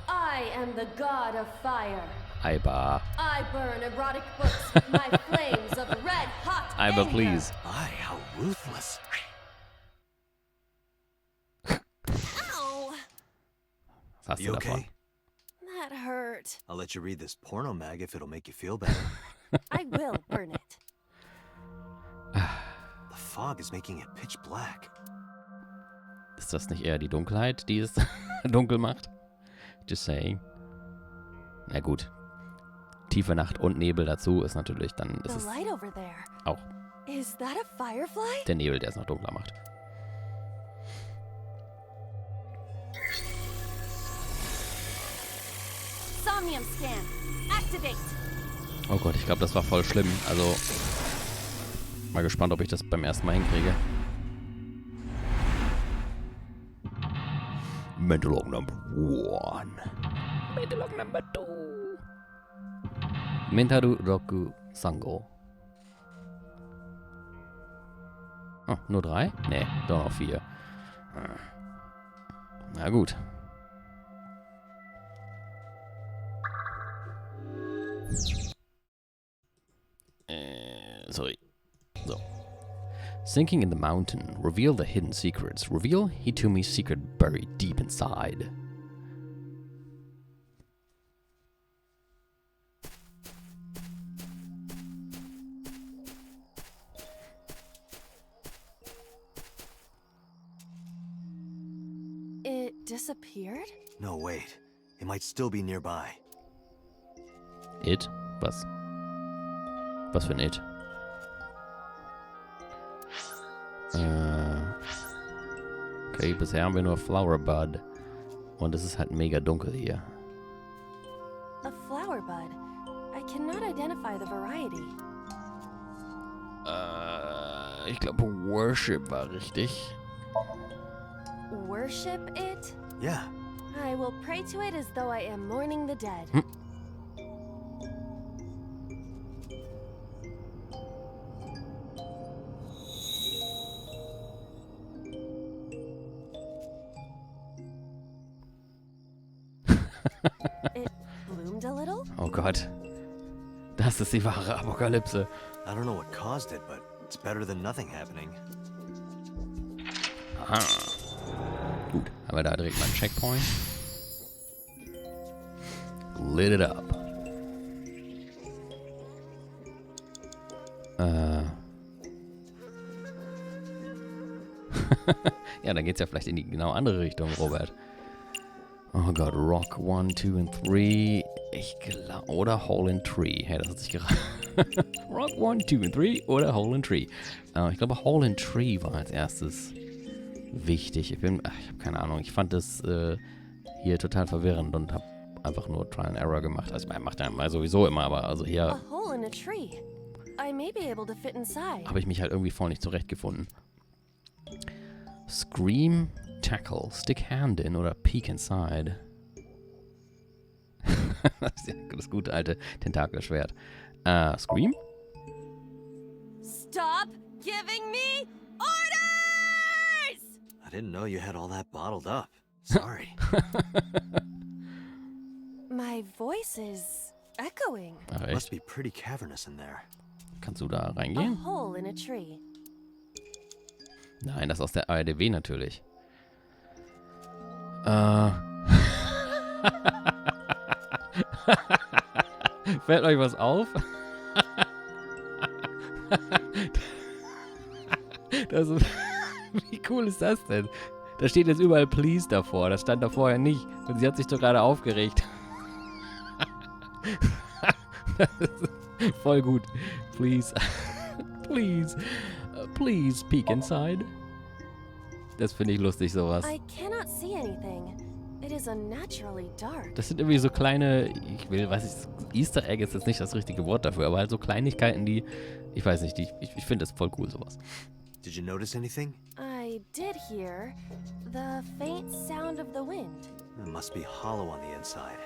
I am the god of fire. Aiba. I burn erotic books with my flames of red hot Aiba, anger. please. Aye, how ruthless. Ow! Was hast You du davon? okay? That hurt. I'll let you read this porno mag if it'll make you feel better. I will burn it. The fog is making it pitch black. Ist das nicht eher die Dunkelheit, die es dunkel macht? Just saying. Na gut. Tiefe Nacht und Nebel dazu ist natürlich dann... Ist The es light over there. auch Is that a firefly? der Nebel, der es noch dunkler macht. Somnium scan. Activate. Oh Gott, ich glaube, das war voll schlimm. Also, mal gespannt, ob ich das beim ersten Mal hinkriege. Mental Log Number 1. Mental Log Number 2. Mentaru Roku Sango. Oh, nur 3? Nee, doch noch 4. Na gut. Sorry. So. Sinking in the mountain. Reveal the hidden secrets. Reveal Hitomi's secret buried deep inside. It disappeared? No, wait. It might still be nearby. It? Was? Was für ein It? Okay, bisher haben wir nur Flower Bud. Und es ist halt mega dunkel hier. A flower bud. I cannot identify the variety. Ich glaube Worship war richtig. Worship it? Yeah. I will pray to it as though I am mourning the dead. It bloomed a little? Oh Gott. Das ist die wahre Apokalypse. I don't know what caused it, but it's better than nothing happening. Aha. Gut, haben wir da direkt mal einen Checkpoint. Lit it up. Ja, dann geht's ja vielleicht in die genau andere Richtung, Robert. Oh Gott, Rock 1, 2 und 3. Ich glaube, oder Hole in Tree. Hey, das hat sich gerade... Rock 1, 2 und 3 oder Hole in Tree. Ich glaube, Hole in Tree war als erstes wichtig. Ich habe keine Ahnung. Ich fand das hier total verwirrend und habe einfach nur Trial and Error gemacht. Also, man macht ja mal sowieso immer, aber also hier A hole in a tree. I may be able to fit inside. habe ich mich halt irgendwie voll nicht zurechtgefunden. Scream, Tackle, Stick Hand in oder Peek Inside. Das ist ja das gute alte Tentakelschwert. Scream? Stop giving me orders! I didn't know you had all that bottled up. Sorry. My voice is echoing. Ach, Must echt? be pretty cavernous in there. Kannst du da A reingehen? hole in a tree. Nein, das ist aus der ARDW natürlich. Fällt euch was auf? Das ist, wie cool ist das denn? Da steht jetzt überall Please davor. Das stand da vorher nicht. Und sie hat sich doch gerade aufgeregt. Das ist voll gut. Please. Please. Please peek inside. Das finde ich lustig, sowas. I cannot see anything. It is unnaturally dark. Das sind irgendwie so kleine, Easter Egg ist jetzt nicht das richtige Wort dafür, aber halt so Kleinigkeiten, die, ich weiß nicht, ich finde das voll cool, sowas. Did you notice anything? I did hear the faint sound of the wind. It must be hollow on the inside.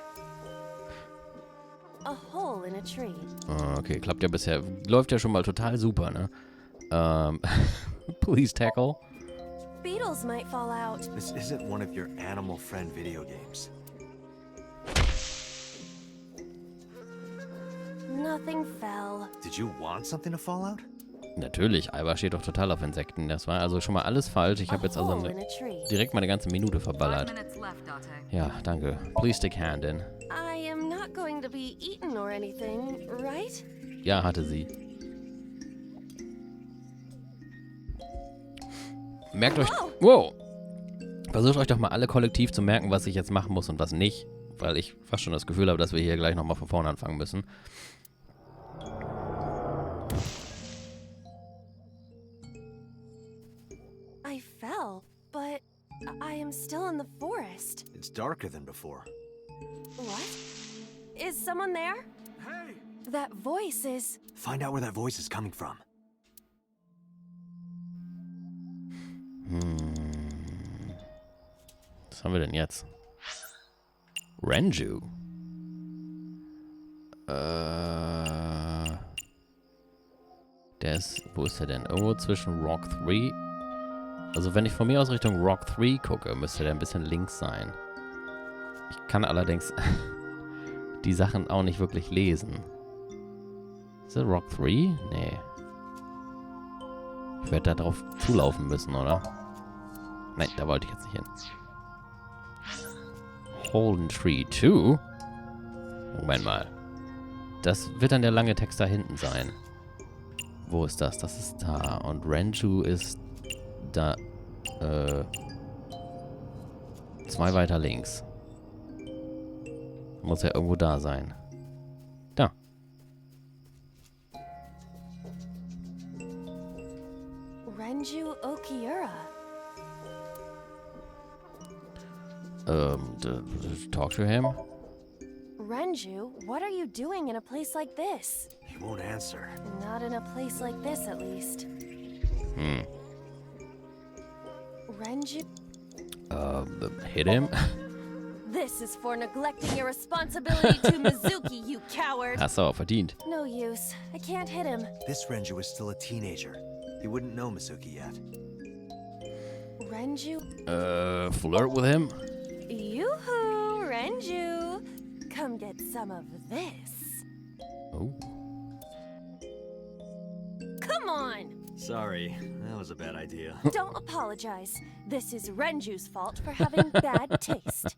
A hole in a tree. Okay, klappt ja bisher, läuft ja schon mal total super, ne? Please tackle. Beetles might fall out. This isn't one of your animal friend video games. Nothing fell. Did you want something to fall out? Natürlich, Alba steht doch total auf Insekten. Das war also schon mal alles falsch. Ich A habe jetzt also hole in a tree. direkt mal eine ganze Minute 5 verballert. minutes left, Date. Ja, danke. Please stick hand in. I am not going to be eaten or anything, right? Ja, hatte sie. Merkt euch... Wow! Versucht euch doch mal alle kollektiv zu merken, was ich jetzt machen muss und was nicht. Weil ich fast schon das Gefühl habe, dass wir hier gleich nochmal von vorne anfangen müssen. I fell, but I am still in the forest. It's darker than before. What? Is someone there? Hey! That voice is... Find out where that voice is coming from. Was haben wir denn jetzt? Renju. Der ist... Wo ist er denn? Irgendwo zwischen Rock 3. Also wenn ich von mir aus Richtung Rock 3 gucke, müsste der ein bisschen links sein. Ich kann allerdings die Sachen auch nicht wirklich lesen. Ist das Rock 3? Nee. Ich werde da drauf zulaufen müssen, oder? Nein, da wollte ich jetzt nicht hin. Hole in Tree 2? Moment mal. Das wird dann der lange Text da hinten sein. Wo ist das? Das ist da. Und Renju ist da. 2 weiter links. Muss ja irgendwo da sein. Da. Renju Okiura. Talk to him. Renju, what are you doing in a place like this? He won't answer. Not in a place like this, at least. Renju, Hit him. this is for neglecting your responsibility to Mizuki, you coward. Hast du auch verdient. No use. I can't hit him. This Renju is still a teenager. He wouldn't know Misuki yet. Renju? Flirt with him. Yoo-hoo, Renju. Come get some of this. Oh. Come on! Sorry, that was a bad idea. Don't apologize. This is Renju's fault for having bad taste.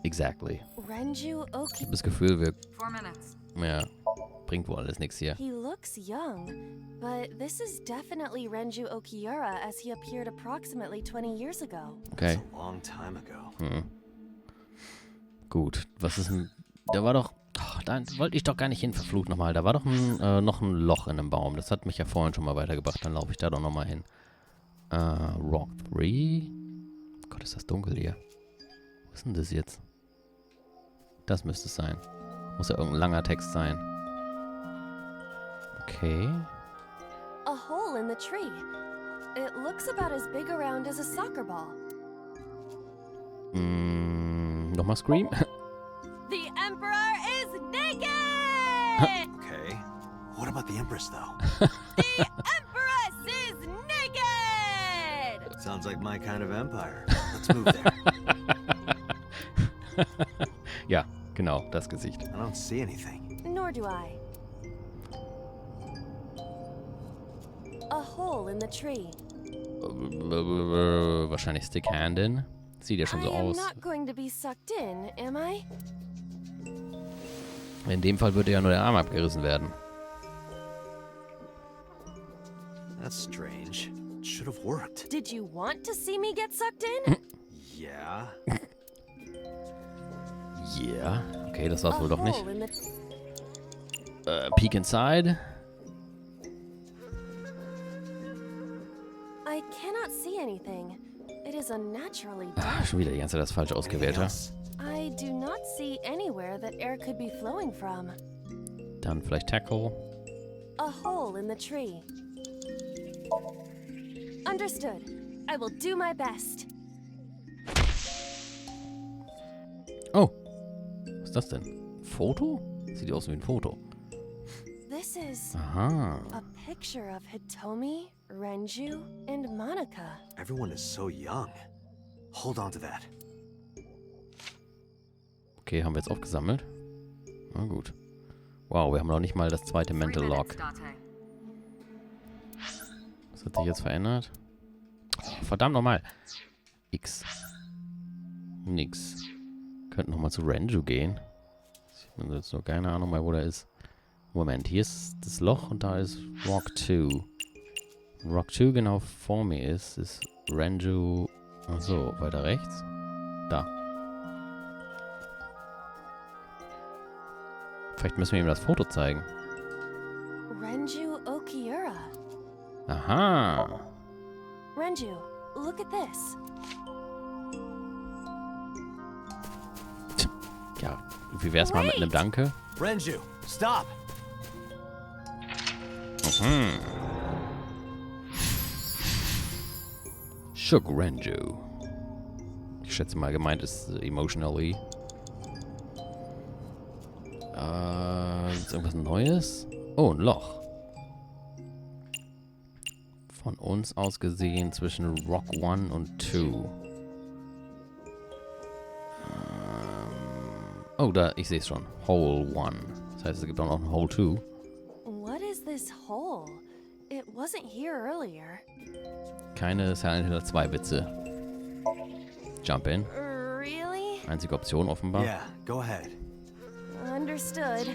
Exactly. Renju Ich Oki... habe das Gefühl, 4 minutes. ja, bringt wohl alles nichts hier. He looks young, but this is definitely Renju Okiura as he appeared approximately 20 years ago. Okay. It's a long time ago. Gut. Was ist denn... Da war doch... Oh, da wollte ich doch gar nicht hin, verflucht nochmal. Da war doch noch ein Loch in einem Baum. Das hat mich ja vorhin schon mal weitergebracht. Dann laufe ich da doch nochmal hin. Rock 3. Gott, ist das dunkel hier. Was ist denn das jetzt? Das müsste es sein. Muss ja irgendein langer Text sein. Okay. A hole in the tree. It looks about as big around as a soccer ball. Nochmal Scream. The Emperor is naked! Okay. What about the Empress, though? The Empress is naked! Sounds like my kind of empire. Let's move there. Ja, genau, das Gesicht. I don't see anything. Nor do I. A hole in the tree. Wahrscheinlich Stick Hand in. Sieht ja schon so I am aus. not going to be sucked in, am I? In dem Fall würde ja nur der Arm abgerissen werden. That's strange. It should have worked. Did you want to see me get sucked in? Yeah. Yeah. Okay, das war's A wohl doch nicht. hole in the... Peek inside. I cannot see anything. It is unnaturally dark. Schon wieder die ganze Zeit das falsch ausgewählt. Anything Ja? else? I do not see anywhere that air could be flowing from. Dann vielleicht Tackle. A hole in the tree. Understood. I will do my best. Oh. Was ist das denn? Foto? Sieht aus wie ein Foto. This is Aha. a picture of Hitomi, Renju, and Manaka. Everyone is so young. Hold on to that. Okay, haben wir jetzt aufgesammelt. Na gut. Wow, wir haben noch nicht mal das zweite 3 Mental Lock. minutes, Date. Was hat sich jetzt verändert? Oh, verdammt nochmal. X. Nix. Könnten nochmal zu Renju gehen. Ich habe jetzt nur keine Ahnung mehr, wo der ist. Moment, hier ist das Loch und da ist Rock 2. Rock 2 genau vor mir ist Renju. Achso, weiter rechts. Da. Vielleicht müssen wir ihm das Foto zeigen. Renju Okiura. Aha. Renju, look at this. Ja, wie wär's mal mit einem Danke? Renju, stop! Mhm. Shook Renju. Ich schätze mal, gemeint ist emotionally. Ist irgendwas Neues? Oh, ein Loch. Von uns aus gesehen zwischen Rock 1 und 2. Oh, da, ich sehe es schon. Hole 1. Das heißt, es gibt auch noch ein Hole 2. What is this hole? It wasn't here earlier. Keine Silent Hill 2 Witze. Jump in. Really? Einzige Option offenbar. Yeah, go ahead. Understood.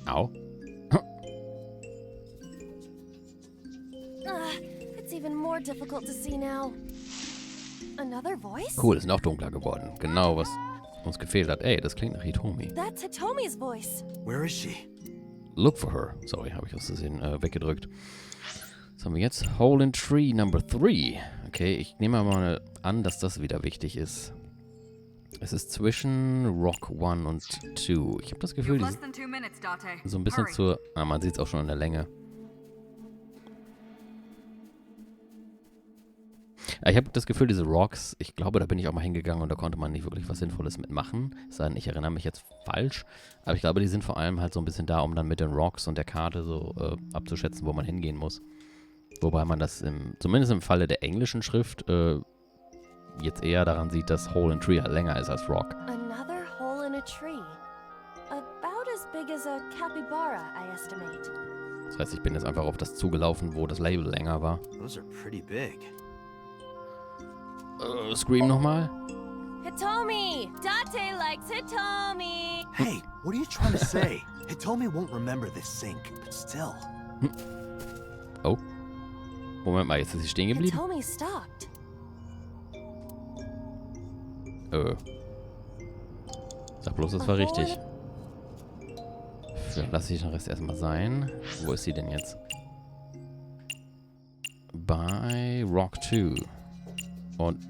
Au. It's even more difficult to see now. Another voice? Cool, ist noch dunkler geworden. Genau, was uns gefehlt hat. Ey, das klingt nach Hitomi. That's Hitomi's voice. Where is she? Look for her. Sorry, habe ich aus Versehen weggedrückt. Was haben wir jetzt? Hole in Tree Number 3. Okay, ich nehme mal an, dass das wieder wichtig ist. Es ist zwischen Rock 1 und 2. Ich habe das Gefühl, You've die less sind than 2 minutes, Date. so ein bisschen Hurry. zur... Ah, man sieht es auch schon in der Länge. Ich habe das Gefühl, diese Rocks, ich glaube, da bin ich auch mal hingegangen und da konnte man nicht wirklich was Sinnvolles mitmachen. Es sei denn, ich erinnere mich jetzt falsch. Aber ich glaube, die sind vor allem halt so ein bisschen da, um dann mit den Rocks und der Karte so abzuschätzen, wo man hingehen muss. Wobei man das zumindest im Falle der englischen Schrift jetzt eher daran sieht, dass Hole in Tree halt länger ist als Rock. Another hole in a tree. About as big as a capybara, I estimate. Das heißt, ich bin jetzt einfach auf das zugelaufen, wo das Label länger war. Those are pretty big. Scream nochmal. Hitomi! Date likes Hitomi! Hey, what are you trying to say? Hitomi won't remember this sink, but still. Oh. Moment mal, jetzt ist sie stehen geblieben. Hitomi stopped. Sag bloß, das war richtig. Dann lasse ich den Rest erstmal sein. Wo ist sie denn jetzt? Bei Rock 2. Und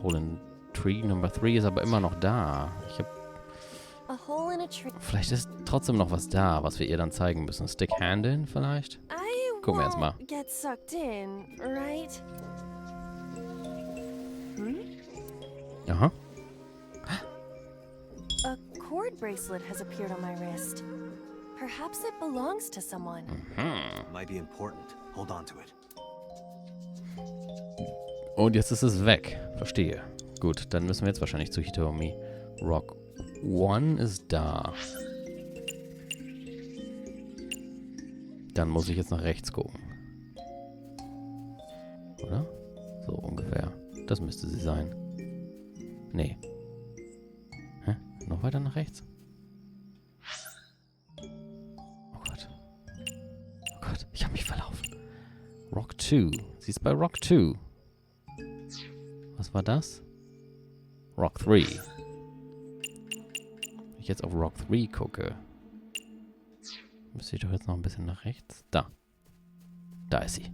Hole in Tree Number 3 ist aber immer noch da. A hole in a tree. Vielleicht ist trotzdem noch was da, was wir ihr dann zeigen müssen. Stick Hand in vielleicht? I Gucken wir jetzt mal. won't get sucked in, right? Aha. A cord bracelet has appeared on my wrist. Perhaps it belongs to someone. Might be important. Hold on to it. Und jetzt ist es weg. Verstehe. Gut, dann müssen wir jetzt wahrscheinlich zu Hitomi. Rock 1 ist da. Dann muss ich jetzt nach rechts gucken. Oder? So ungefähr. Das müsste sie sein. Nee. Hä? Noch weiter nach rechts? Oh Gott. Oh Gott, ich habe mich verlaufen. Rock 2. Sie ist bei Rock 2. Was war das? Rock 3. Wenn ich jetzt auf Rock 3 gucke, müsste ich doch jetzt noch ein bisschen nach rechts. Da. Da ist sie.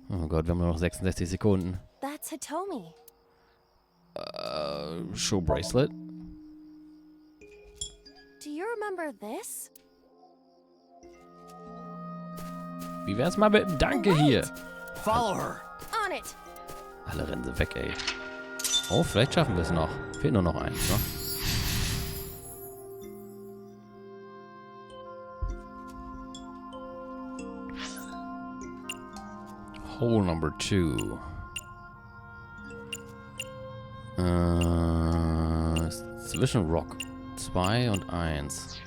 Oh Gott, wir haben nur noch 66 Sekunden. That's Hitomi. Show Bracelet. Do you remember this? Wie wär's mal mit dem Danke hier? Follow her. On it! Alle rennen sie weg, ey. Oh, vielleicht schaffen wir es noch. Fehlt nur noch eins, ne? Hole number 2. Zwischen Rock 2 und 1.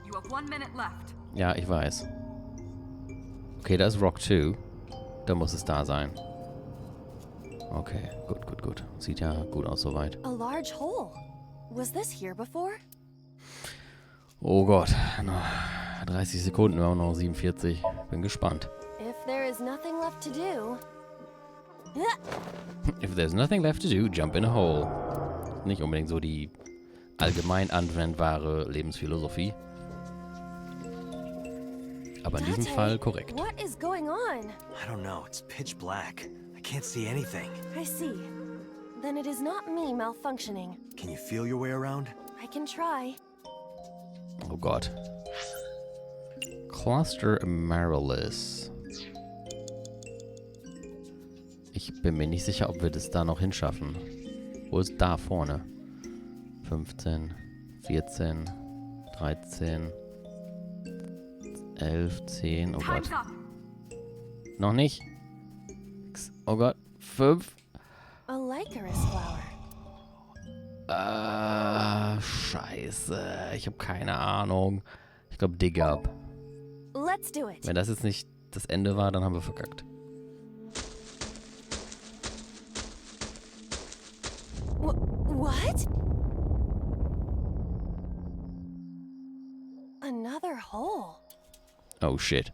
You have 1 minute left. Ja, ich weiß. Okay, da ist Rock 2. Da muss es da sein. Okay, gut. Sieht ja gut aus soweit. A large hole. Was this here before? Oh Gott, noch 30 Sekunden, wir haben noch 47. Bin gespannt. If there is nothing left to do. If there's nothing left to do, jump in a hole. Nicht unbedingt so die allgemein anwendbare Lebensphilosophie. Aber in diesem Date, Fall korrekt. What is going on? I don't know. It's pitch black. I can't see anything. I see. Then it is not me malfunctioning. Can you feel your way around? I can try. Oh Gott. Cluster Amaryllis. Ich bin mir nicht sicher, ob wir das da noch hinschaffen. Wo ist da vorne? 15, 14, 13, 11, 10, oh Gott. Time's up. Noch nicht? Oh Gott, 5. A Lycaris flower. Scheiße. Ich habe keine Ahnung. Ich glaube, dig up. Let's do it. Wenn das jetzt nicht das Ende war, dann haben wir verkackt. What? Another hole. Oh shit.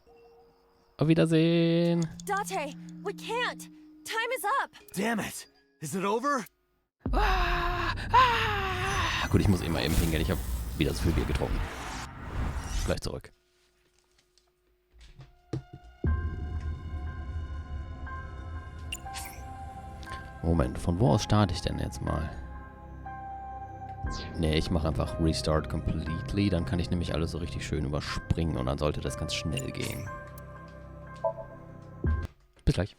Auf Wiedersehen. Date, we can't. Time is up. Damn it! Is it over? Gut, ich muss immer eben hingehen. Ich habe wieder zu viel Bier getrunken. Gleich zurück. Moment, von wo aus starte ich denn jetzt mal? Ne, ich mache einfach Restart completely. Dann kann ich nämlich alles so richtig schön überspringen und dann sollte das ganz schnell gehen. Bis gleich.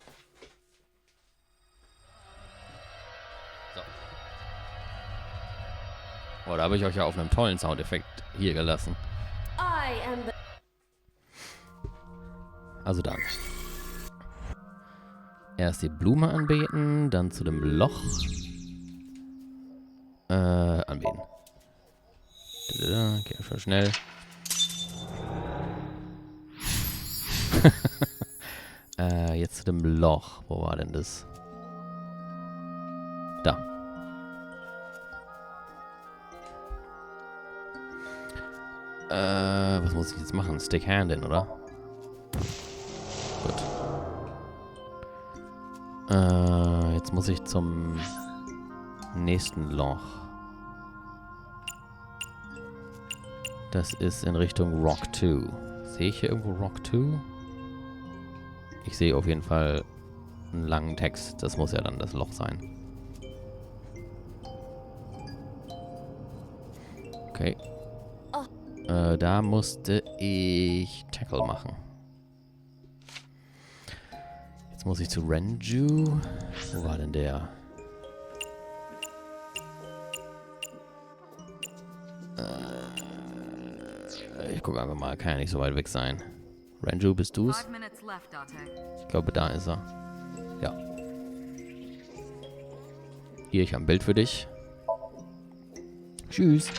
So. Oh, da habe ich euch ja auf einem tollen Soundeffekt hier gelassen. I am the. Also dann. Erst die Blume anbeten, dann zu dem Loch. Anbeten. Okay, schon schnell. Jetzt zu dem Loch. Wo war denn das? Da. Was muss ich jetzt machen? Stick Hand in, oder? Gut. Jetzt muss ich zum nächsten Loch. Das ist in Richtung Rock 2. Sehe ich hier irgendwo Rock 2? Ich sehe auf jeden Fall einen langen Text. Das muss ja dann das Loch sein. Okay. Da musste ich Tackle machen. Jetzt muss ich zu Renju. Wo war denn der? Ich gucke einfach mal. Kann ja nicht so weit weg sein. Renju, bist du's? 5 minutes left, Date. Ich glaube, da ist er. Ja. Hier, ich habe ein Bild für dich. Tschüss.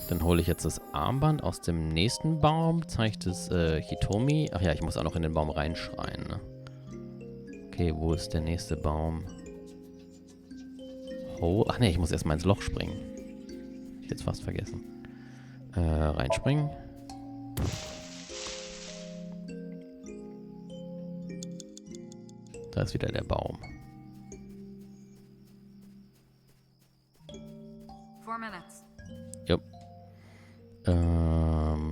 Dann hole ich jetzt das Armband aus dem nächsten Baum. Zeigt es Hitomi. Ach ja, ich muss auch noch in den Baum reinschreien. Ne? Okay, wo ist der nächste Baum? Oh, ach nee, ich muss erstmal ins Loch springen. Ich jetzt fast vergessen. Reinspringen. Da ist wieder der Baum. 4 minutes. Jupp.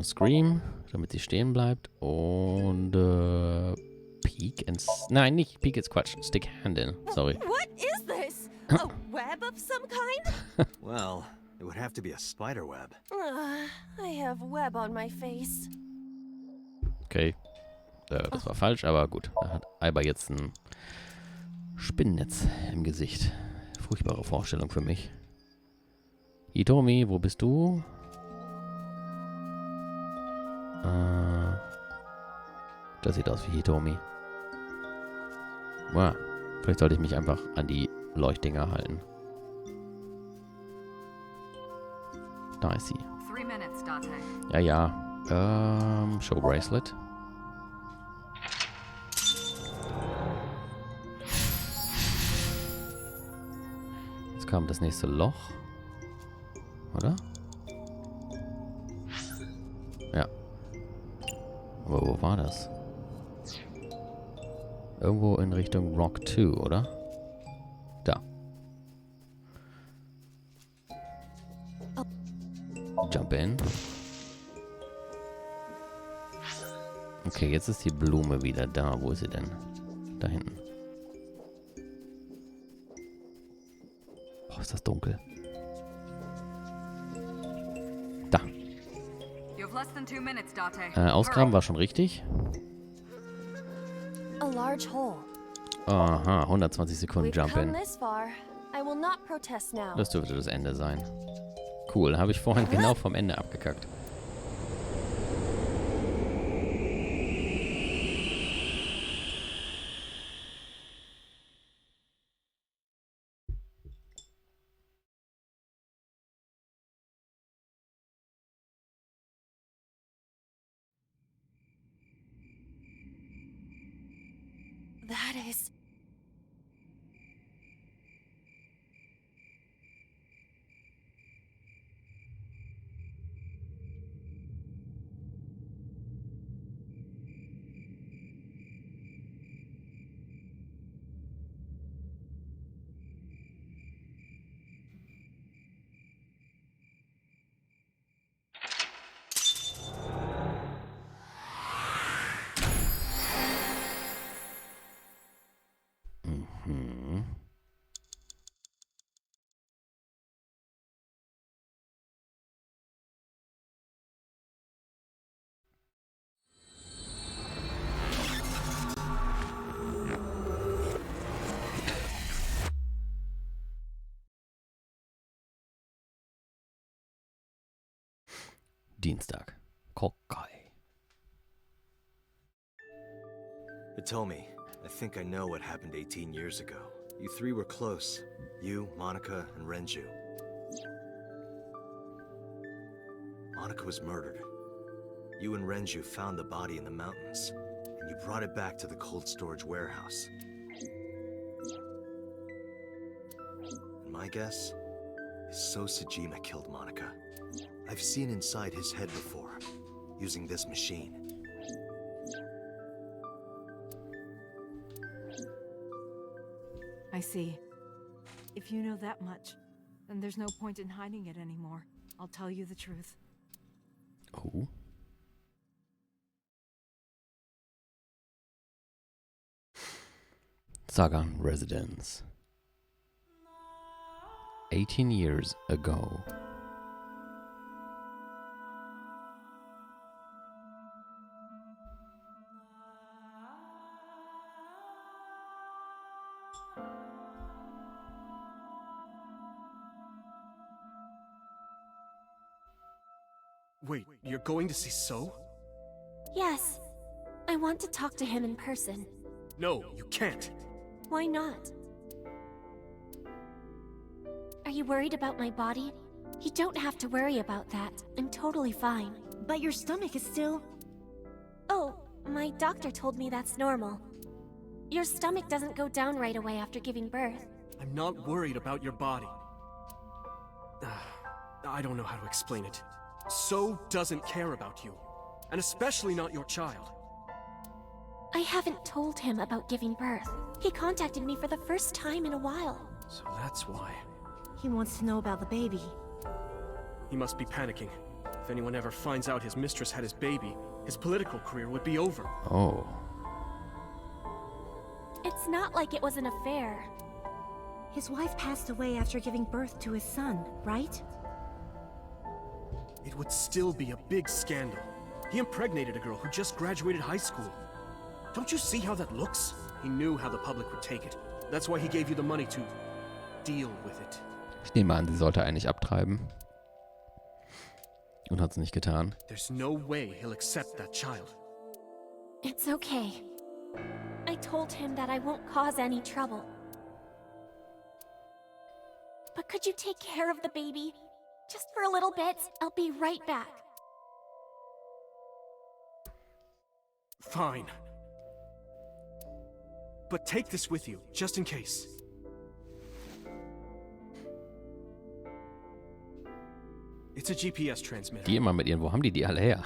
Scream, damit sie stehen bleibt. Und Peek and... Nein, nicht Peek ist Quatsch. Stick Hand in. Sorry. What is this? A web of some kind? Well, it would have to be a spider web. I have web on my face. Okay. Das war falsch, aber gut. Da hat Aiba jetzt ein Spinnennetz im Gesicht. Furchtbare Vorstellung für mich. Hitomi, wo bist du? Das sieht aus wie Hitomi. Wow. Vielleicht sollte ich mich einfach an die Leuchtdinger halten. Da ist sie. 3 minutes, Date. Ja, ja. Show Bracelet. Jetzt kam das nächste Loch. Oder? Ja. Aber wo war das? Irgendwo in Richtung Rock 2, oder? Da. Jump in. Okay, jetzt ist die Blume wieder da. Wo ist sie denn? Da hinten. Oh, ist das dunkel. Da. You have less than 2 minutes, Date. Ausgraben war schon richtig. A large hole. Aha, 120 Sekunden We've Jump come in. this far. I will not protest now. Das dürfte das Ende sein. Cool, habe ich vorhin genau vom Ende abgekackt. That is... Mhm. Dienstag. Kokai. Hitomi, I think I know what happened 18 years ago. You three were close. You, Manaka, and Renju. Manaka was murdered. You and Renju found the body in the mountains, and you brought it back to the cold storage warehouse. And my guess is So Sejima killed Manaka. I've seen inside his head before, using this machine. I see. If you know that much, then there's no point in hiding it anymore. I'll tell you the truth. Oh. Sagan Residence. 18 years ago. Wait, you're going to see So? Yes. I want to talk to him in person. No, you can't. Why not? Are you worried about my body? You don't have to worry about that. I'm totally fine. But your stomach is still... Oh, my doctor told me that's normal. Your stomach doesn't go down right away after giving birth. I'm not worried about your body. I don't know how to explain it. So doesn't care about you. And especially not your child. I haven't told him about giving birth. He contacted me for the first time in a while. So that's why. He wants to know about the baby. He must be panicking. If anyone ever finds out his mistress had his baby, his political career would be over. Oh. It's not like it was an affair. His wife passed away after giving birth to his son, right? It would still be a big scandal. He impregnated a girl who just graduated high school. Don't you see how that looks? He knew how the public would take it. That's why he gave you the money to deal with it. Ich nehme an, sie sollte eigentlich abtreiben. Und hat es nicht getan. There's no way he'll accept that child. It's okay. I told him that I won't cause any trouble. But could you take care of the baby? Just for a little bit. I'll be right back. Fine. But take this with you, just in case. It's a GPS transmitter. Die immer mit ihren, wo haben die alle her?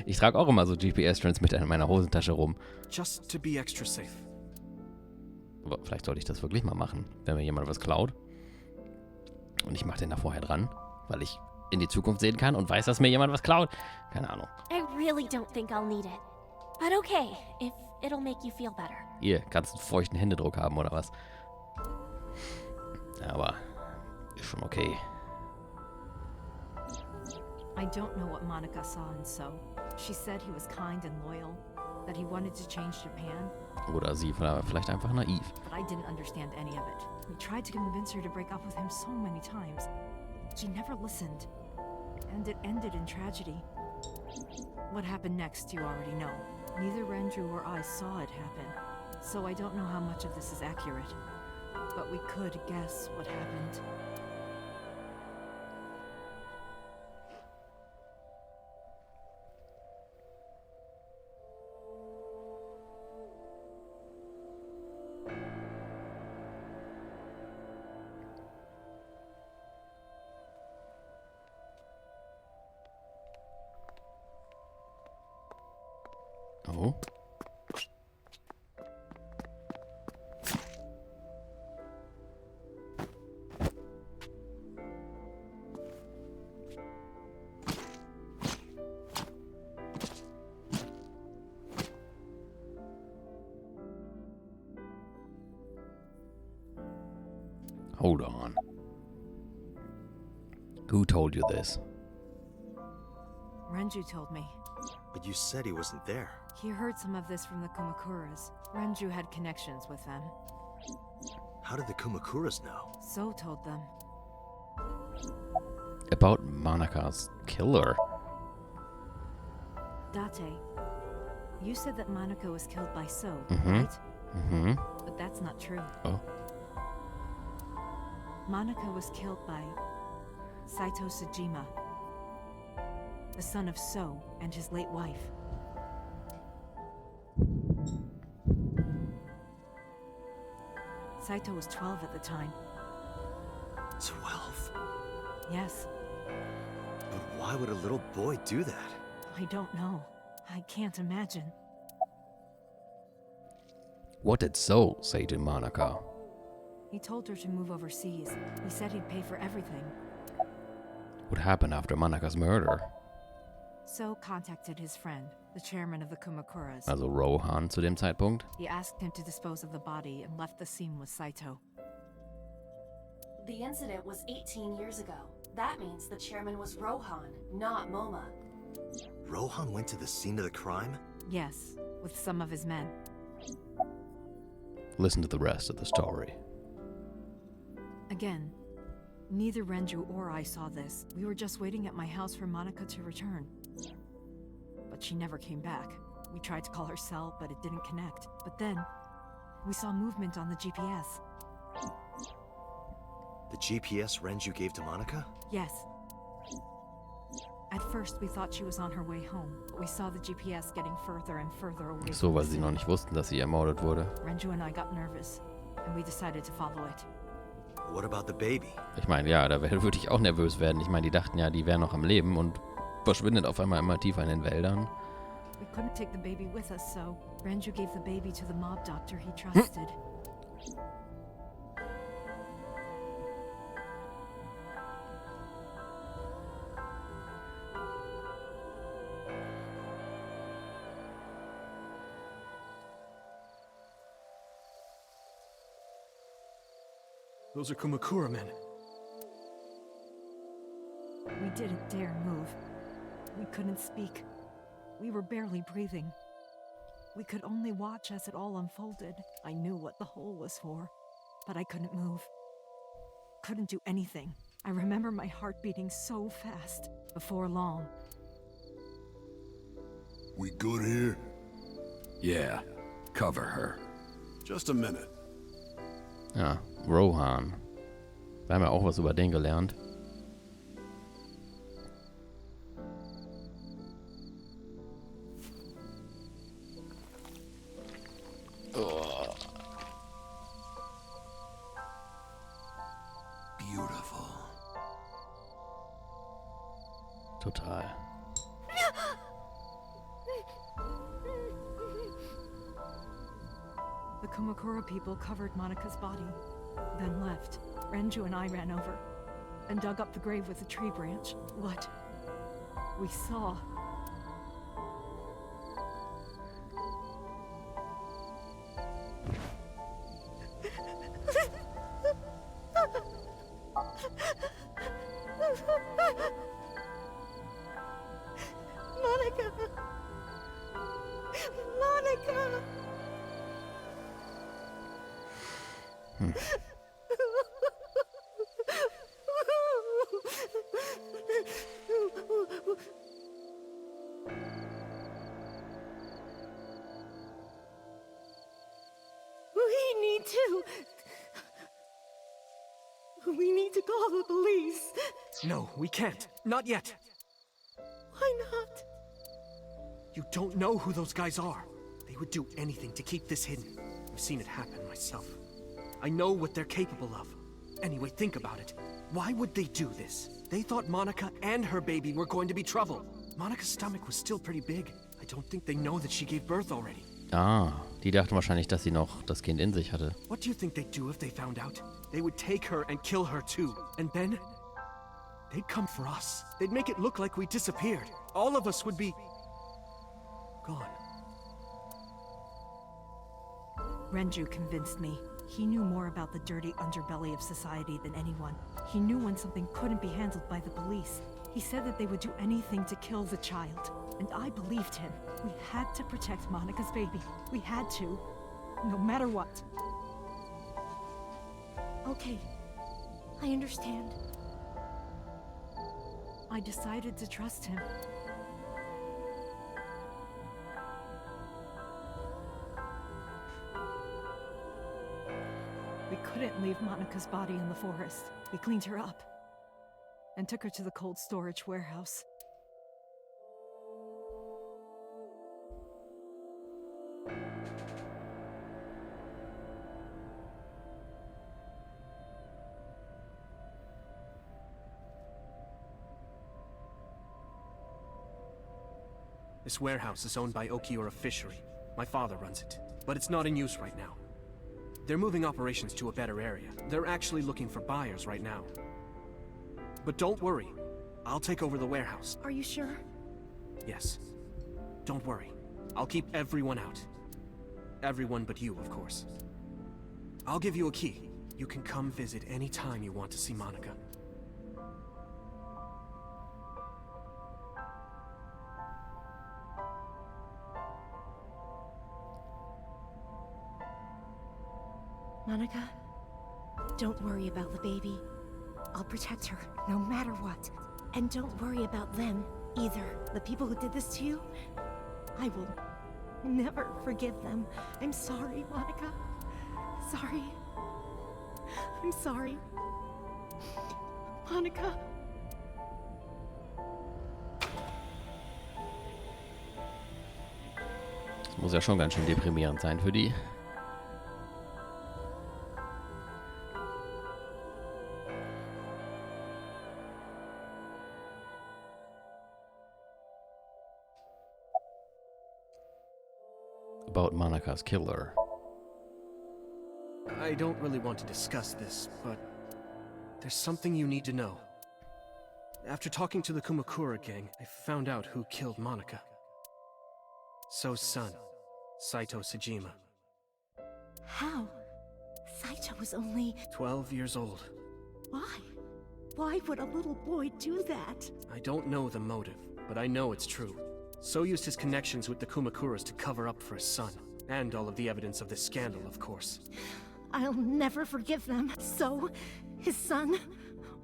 Ich trage auch immer so GPS-Transmitter in meiner Hosentasche rum. Just to be extra safe. Aber vielleicht sollte ich das wirklich mal machen, wenn mir jemand was klaut. Und ich mache den da vorher dran, weil ich in die Zukunft sehen kann und weiß, dass mir jemand was klaut. Keine Ahnung. I really don't think I'll need it. But okay, if it'll make you feel better. Ihr kannst einen feuchten Händedruck haben, oder was? Aber ist schon okay. I don't know what Manaka saw in So. She said he was kind and loyal, that he wanted to change Japan, Oder sie war vielleicht einfach naiv. but I didn't understand any of it. We tried to convince her to break up with him so many times. She never listened. And it ended in tragedy. What happened next, you already know. Neither Renju or I saw it happen, so I don't know how much of this is accurate. But we could guess what happened. Oh. Hold on. Who told you this? Renju told me. But you said he wasn't there. He heard some of this from the Kumakuras. Renju had connections with them. How did the Kumakuras know? So told them. About Manaka's killer. Date, you said that Manaka was killed by So, Mhm. right? Mm-hmm. But that's not true. Oh. Manaka was killed by Saito Sejima, the son of So and his late wife. Saito was 12 at the time. 12? Yes, But why would a little boy do that? I don't know. I can't imagine. What did So say to Manaka? He told her to move overseas. He said he'd pay for everything. What happened after Manaka's murder? So contacted his friend, the chairman of the Kumakuras. Also Rohan zu dem Zeitpunkt. He asked him to dispose of the body and left the scene with Saito. The incident was 18 years ago. That means the chairman was Rohan, not Moma. Rohan went to the scene of the crime? Yes, with some of his men. Listen to the rest of the story. Again, neither Renju or I saw this. We were just waiting at my house for Manaka to return. But she never came back. We tried to call her cell, but it didn't connect. But then, we saw movement on the GPS. The GPS Renju gave to Manaka? Yes. At first, we thought she was on her way home, but we saw the GPS getting further and further away So, from weil the sie noch city. nicht wussten, dass sie ermordet wurde. Renju and I got nervous, and we decided to follow it. What about the baby? Ich meine, ja, da würde ich auch nervös werden. Ich meine, die dachten ja, die wären noch am Leben und verschwindet auf einmal immer tiefer in den Wäldern. We couldn't take the baby with us, so Renju gave the baby to the mob doctor he trusted. Those are Kumakura men. We didn't dare move. We couldn't speak. We were barely breathing. We could only watch as it all unfolded. I knew what the hole was for, but I couldn't move. Couldn't do anything. I remember my heart beating so fast. Before long, We good here? Yeah, cover her. Just a minute. Ja, Rohan. Wir haben ja auch was über den gelernt. Beautiful. Total. The Kumakura people covered Monika's body, then left. Renju and I ran over and dug up the grave with a tree branch. What we saw. Monica! Monica! We need to call the police. No, we can't. Not yet. Why not? You don't know who those guys are. They would do anything to keep this hidden. I've seen it happen myself. I know what they're capable of. Anyway, think about it. Why would they do this? They thought Monica and her baby were going to be trouble. Monica's stomach was still pretty big. I don't think they know that she gave birth already. Ah, die dachten wahrscheinlich, dass sie noch das Kind in sich hatte. What do you think they'd do if they found out? They would take her and kill her too. And then they'd come for us. They'd make it look like we disappeared. All of us would be gone. Renju convinced me. He knew more about the dirty underbelly of society than anyone. He knew when something couldn't be handled by the police. He said that they would do anything to kill the child. And I believed him. We had to protect Monica's baby. We had to. No matter what. Okay. I understand. I decided to trust him. We couldn't leave Monica's body in the forest. We cleaned her up and took her to the cold storage warehouse. This warehouse is owned by Okiura Fishery. My father runs it, but it's not in use right now. They're moving operations to a better area. They're actually looking for buyers right now. But don't worry, I'll take over the warehouse. Are you sure? Yes. Don't worry, I'll keep everyone out. Everyone but you, of course. I'll give you a key. You can come visit any time you want to see Monica. Monica, don't worry about the baby. I'll protect her, no matter what. And don't worry about them, either. The people who did this to you, I will never forgive them. I'm sorry, Monica. Sorry. I'm sorry. Monica. Das muss ja schon ganz schön deprimierend sein für die. About Manaka's killer. I don't really want to discuss this, but there's something you need to know. After talking to the Kumakura gang, I found out who killed Monica. So's son, Saito Sejima. How? Saito was only... 12 years old. Why? Why would a little boy do that? I don't know the motive, but I know it's true. So used his connections with the Kumakuras to cover up for his son. And all of the evidence of this scandal, of course. I'll never forgive them. So, his son,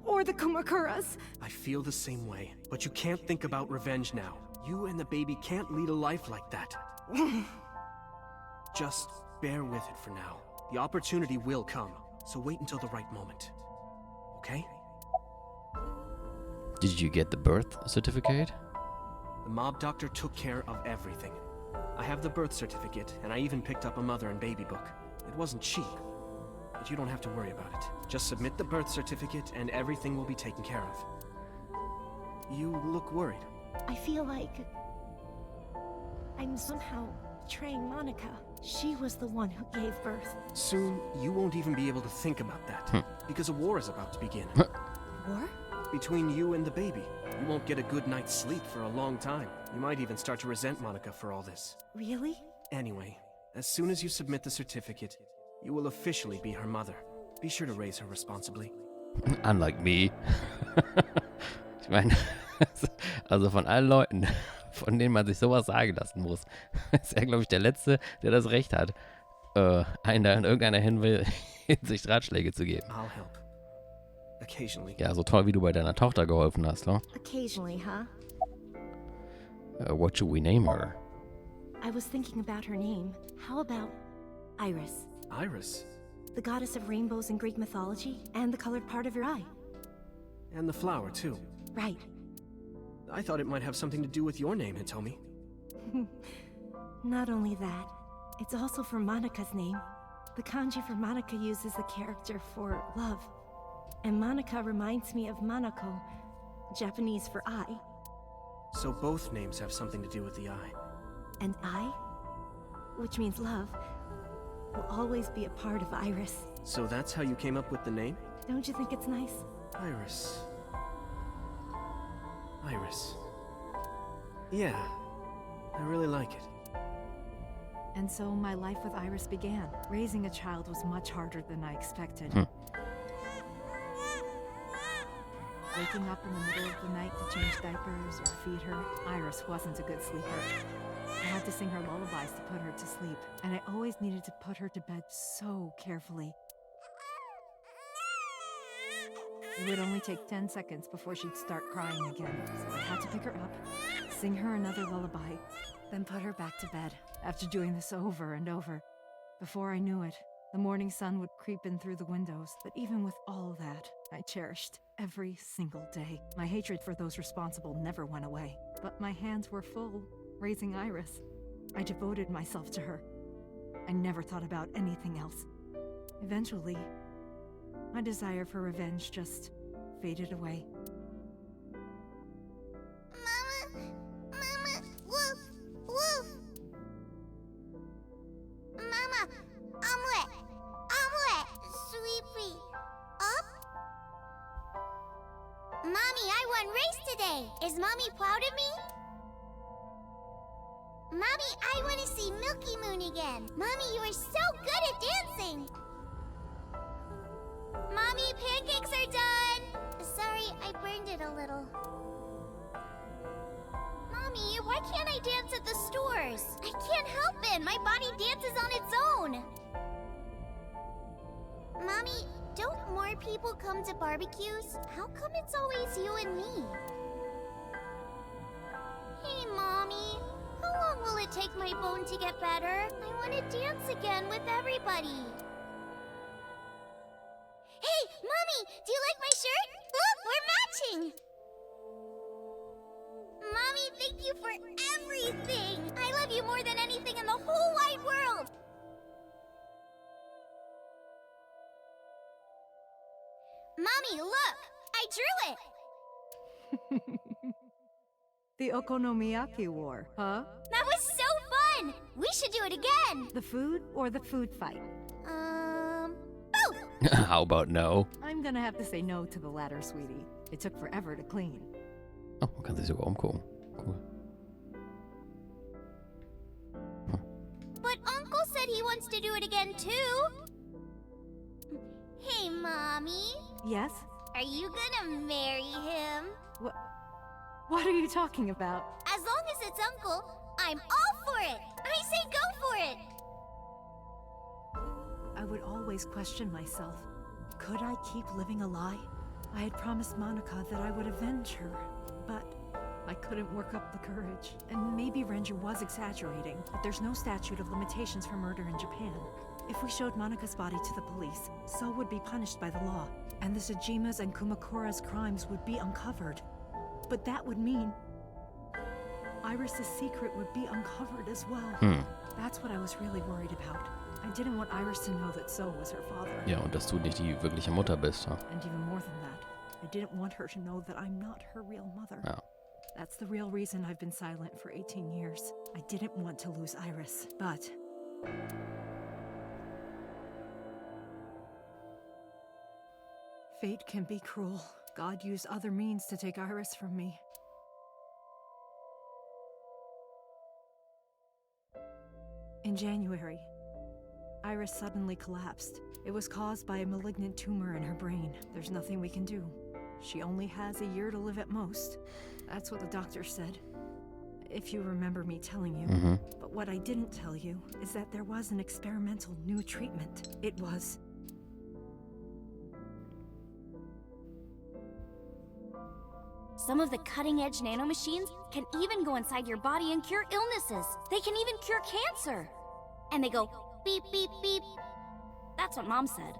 or the Kumakuras. I feel the same way, but you can't think about revenge now. You and the baby can't lead a life like that. Just bear with it for now. The opportunity will come, so wait until the right moment. Okay? Did you get the birth certificate? The mob doctor took care of everything. I have the birth certificate, and I even picked up a mother and baby book. It wasn't cheap, but you don't have to worry about it. Just submit the birth certificate, and everything will be taken care of. You look worried. I feel like I'm somehow betraying Monica. She was the one who gave birth. Soon, you won't even be able to think about that, because a war is about to begin. War? Between you and the baby. You won't get a good night's sleep for a long time. You might even start to resent Monica for all this. Really? Anyway, as soon as you submit the certificate, you will officially be her mother. Be sure to raise her responsibly. Unlike me. Ich meine, also von allen Leuten, von denen man sich sowas sagen lassen muss, ist er, glaube ich, der Letzte, der das Recht hat, einen da in irgendeiner Hinsicht Ratschläge zu geben. I'll help. Occasionally. Ja, so toll, wie du bei deiner Tochter geholfen hast, ne? Occasionally, huh? What should we name her? I was thinking about her name. How about Iris? Iris? The goddess of rainbows in Greek mythology, and the colored part of your eye. And the flower, too. Right. I thought it might have something to do with your name, Hitomi. Not only that, it's also for Monika's name. The kanji for Monica uses the character for love. And Monica reminds me of Manako, Japanese for eye. So both names have something to do with the eye. And eye, which means love, will always be a part of Iris. So that's how you came up with the name? Don't you think it's nice? Iris. Iris. Yeah, I really like it. And so my life with Iris began. Raising a child was much harder than I expected. Waking up in the middle of the night to change diapers or feed her, Iris wasn't a good sleeper. I had to sing her lullabies to put her to sleep, and I always needed to put her to bed so carefully. It would only take 10 seconds before she'd start crying again, so I had to pick her up, sing her another lullaby, then put her back to bed. After doing this over and over, before I knew it, the morning sun would creep in through the windows. But even with all that, I cherished every single day. My hatred for those responsible never went away. But my hands were full, raising Iris. I devoted myself to her. I never thought about anything else. Eventually, my desire for revenge just faded away. Mama! Mama! Woof! Woof! Mama! Omelet! Omelet! Sweetie! Up? Mommy, I won race today! Is Mommy proud of me? Mommy, I want to see Milky Moon again! Mommy, you are so good at dancing! Mommy, pancakes are done! Sorry, I burned it a little. Mommy, why can't I dance at the stores? I can't help it! My body dances on its own! Mommy, don't more people come to barbecues? How come it's always you and me? Hey, Mommy. How long will it take my bone to get better? I want to dance again with everybody. Hey, Mommy! Do you like my shirt? Look, we're matching! Mommy, thank you for everything! I love you more than anything in the whole wide world! Mommy, look! I drew it! The Okonomiyaki War, huh? That was so fun! We should do it again! The food or the food fight? Both! How about no? I'm gonna have to say no to the latter, sweetie. It took forever to clean. Oh, man kann sich sogar umgucken. Cool. But Uncle said he wants to do it again too! Hey, Mommy. Yes? Are you gonna marry him? What are you talking about? As long as it's Uncle, I'm all for it! I say go for it! I would always question myself. Could I keep living a lie? I had promised Monica that I would avenge her, but I I couldn't work up the courage. And maybe Renju was exaggerating, but there's no statute of limitations for murder in Japan. If we showed Manaka's body to the police, So would be punished by the law, and the Tsujima's and Kumakura's crimes would be uncovered. But that would mean Iris's secret would be uncovered as well. That's what I was really worried about. I didn't want Iris to know that So was her father. Ja, und dass du nicht die wirkliche Mutter bist. Ja? And even more than that, I didn't want her to know that I'm not her real mother. Ja. That's the real reason I've been silent for 18 years. I didn't want to lose Iris, but... Fate can be cruel. God used other means to take Iris from me. In January, Iris suddenly collapsed. It was caused by a malignant tumor in her brain. There's nothing we can do. She only has a year to live at most. That's what the doctor said. If you remember me telling you. But what I didn't tell you is that there was an experimental new treatment. It was... Some of the cutting-edge nanomachines can even go inside your body and cure illnesses. They can even cure cancer. And they go beep, beep, beep. That's what Mom said.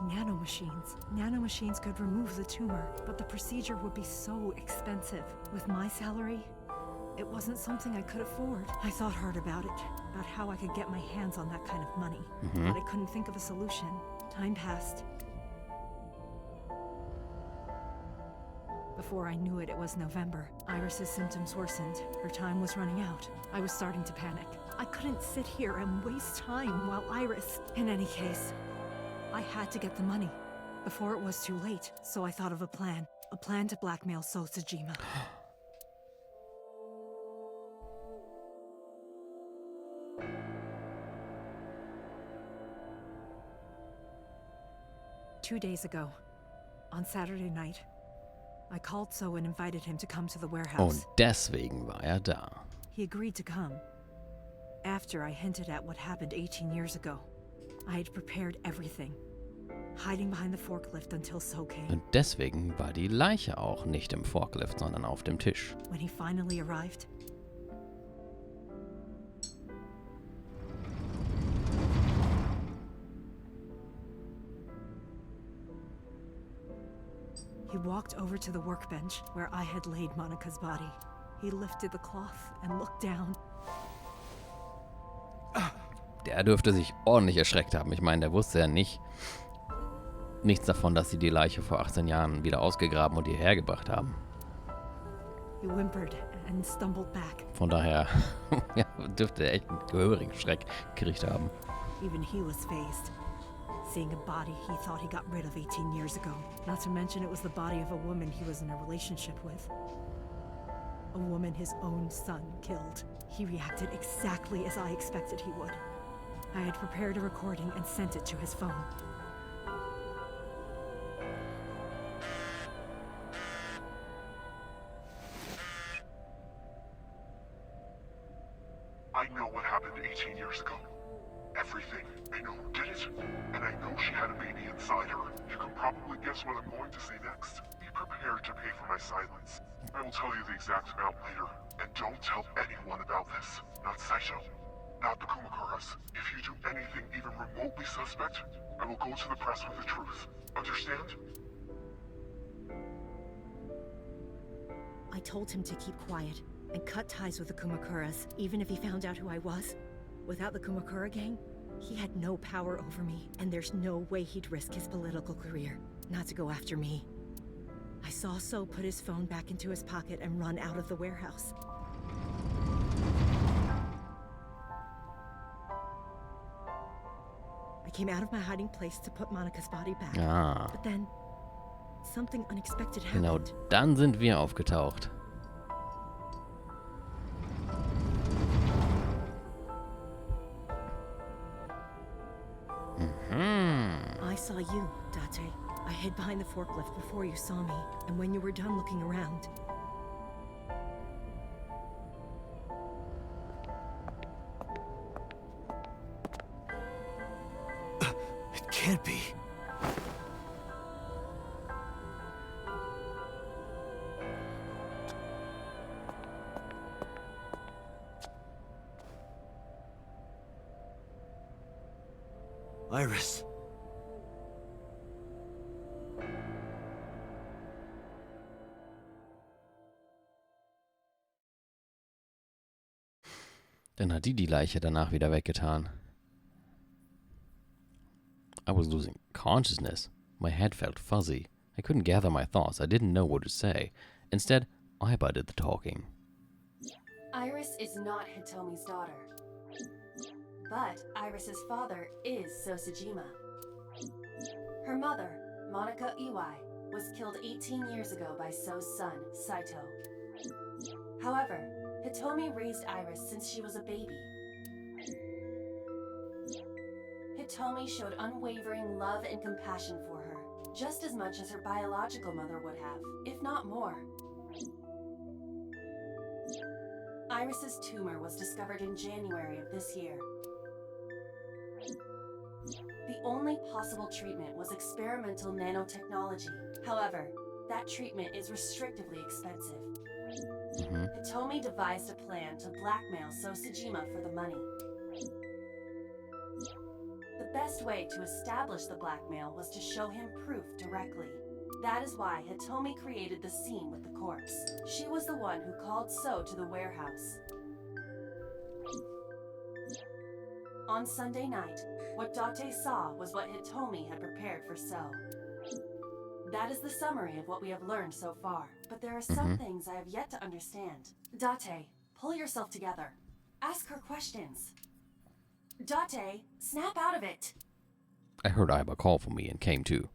Nanomachines. Nanomachines could remove the tumor, but the procedure would be so expensive. With my salary, it wasn't something I could afford. I thought hard about it, about how I could get my hands on that kind of money. But I couldn't think of a solution. Time passed. Before I knew it, it was November. Iris's symptoms worsened. Her time was running out. I was starting to panic. I couldn't sit here and waste time while Iris... In any case, I had to get the money before it was too late. So I thought of a plan. A plan to blackmail So Tsujima. Two days ago, on Saturday night, I called So and invited him to come to the warehouse. Und deswegen war er da. He agreed to come. After I hinted at what happened 18 years ago, I had prepared everything, hiding behind the forklift until So came. Und deswegen war die Leiche auch nicht im Forklift, sondern auf dem Tisch. When he finally arrived, he walked over to the workbench where I had laid Manaka's body. He lifted the cloth and looked down. Der dürfte sich ordentlich erschreckt haben. Ich meine, der wusste ja nichts davon, dass sie die Leiche vor 18 Jahren wieder ausgegraben und hierher gebracht haben. He whimpered and stumbled back. Von daher ja, dürfte er echt einen gehörigen Schreck gekriegt haben. Even he was phased. Seeing a body he thought he got rid of 18 years ago. Not to mention it was the body of a woman he was in a relationship with. A woman his own son killed. He reacted exactly as I expected he would. I had prepared a recording and sent it to his phone. I know what happened 18 years ago. Everything. I know who did it, and I know she had a baby inside her. You can probably guess what I'm going to say next. Be prepared to pay for my silence. I will tell you the exact amount later, and don't tell anyone about this. Not Saito, not the Kumakuras. If you do anything even remotely suspect, I will go to the press with the truth. Understand? I told him to keep quiet and cut ties with the Kumakuras, even if he found out who I was. Without the Kumakura gang, he had no power over me, and there's no way he'd risk his political career, not to go after me. I saw So put his phone back into his pocket and run out of the warehouse. I came out of my hiding place to put Manaka's body back. But then, something unexpected happened. Genau, dann sind wir aufgetaucht. I saw you, Date. I hid behind the forklift before you saw me, and when you were done looking around... It can't be. Iris. Dann hat die Leiche danach wieder weggetan. I was losing consciousness. My head felt fuzzy. I couldn't gather my thoughts. I didn't know what to say. Instead, Aiba did the talking. Iris is not Hitomi's daughter. But Iris's father is Sosajima. Her mother, Manaka Iwai, was killed 18 years ago by So's son, Saito. However, Hitomi raised Iris since she was a baby. Hitomi showed unwavering love and compassion for her, just as much as her biological mother would have, if not more. Iris's tumor was discovered in January of this year. The only possible treatment was experimental nanotechnology. However, that treatment is restrictively expensive. Hitomi devised a plan to blackmail Sosajima for the money. The best way to establish the blackmail was to show him proof directly. That is why Hitomi created the scene with the corpse. She was the one who called So to the warehouse. On Sunday night, what Date saw was what Hitomi had prepared for So. That is the summary of what we have learned so far, but there are some things I have yet to understand. Date, pull yourself together. Ask her questions. Date, snap out of it! I heard Aiba call for me and came to.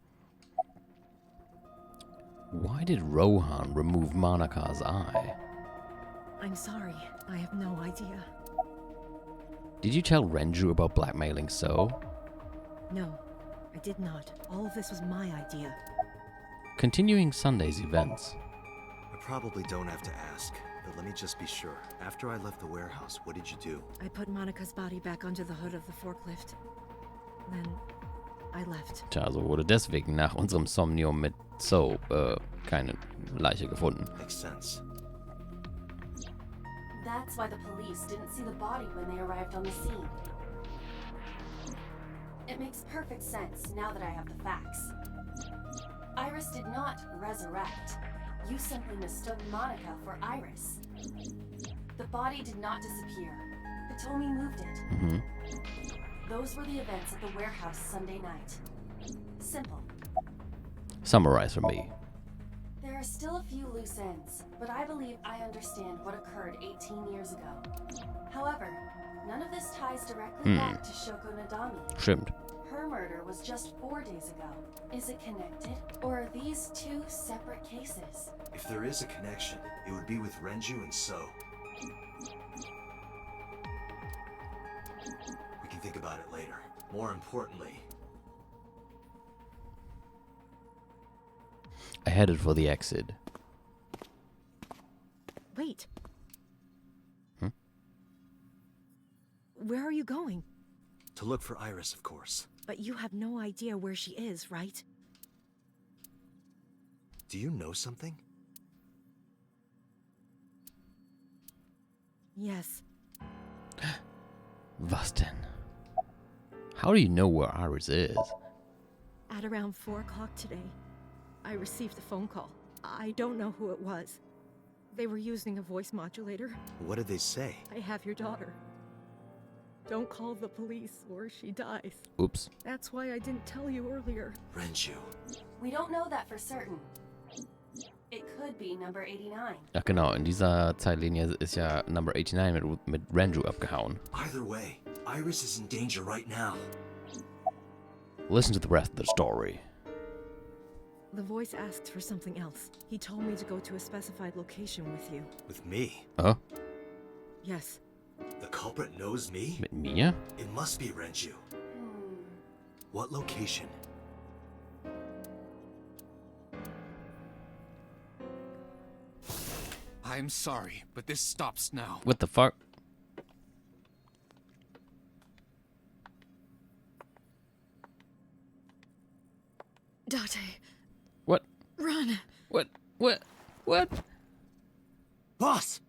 Why did Rohan remove Manaka's eye? I'm sorry. I have no idea. Did you tell Renju about blackmailing So? No, I did not. All of this was my idea. Continuing Sunday's events. I probably don't have to ask, but let me just be sure. After I left the warehouse, what did you do? I put Monika's body back onto the hood of the forklift. Then I left. Tja, also wurde deswegen nach unserem Somnium mit So, keine Leiche gefunden. Makes sense. That's why the police didn't see the body when they arrived on the scene. It makes perfect sense now that I have the facts. Iris did not resurrect. You simply mistook Manaka for Iris. The body did not disappear. Hitomi moved it. Those were the events at the warehouse Sunday night. Simple. Summarize for me. There are still a few loose ends, but I believe I understand what occurred 18 years ago. However, none of this ties directly back to Shoko Nadami. Stimmt. Her murder was just 4 days ago. Is it connected? Or are these two separate cases? If there is a connection, it would be with Renju and So. We can think about it later. More importantly, I headed for the exit. Wait. Where are you going? to look for Iris, of course. But you have no idea where she is, right? Do you know something? Yes. Was denn? How do you know where Iris is? At around 4 o'clock today, I received a phone call. I don't know who it was. They were using a voice modulator. What did they say? I have your daughter. Don't call the police or she dies. Oops. That's why I didn't tell you earlier. Renju. We don't know that for certain. It could be number 89. Ja genau, in dieser Zeitlinie ist ja Number 89 mit Renju abgehauen. Either way, Iris is in danger right now. Listen to the rest of the story. The voice asked for something else. He told me to go to a specified location with you. With me? Huh? Yes. The culprit knows me? Mit mir? It must be Renju. What location? I'm sorry, but this stops now. What the fuck? Date. What? Run. What? Boss!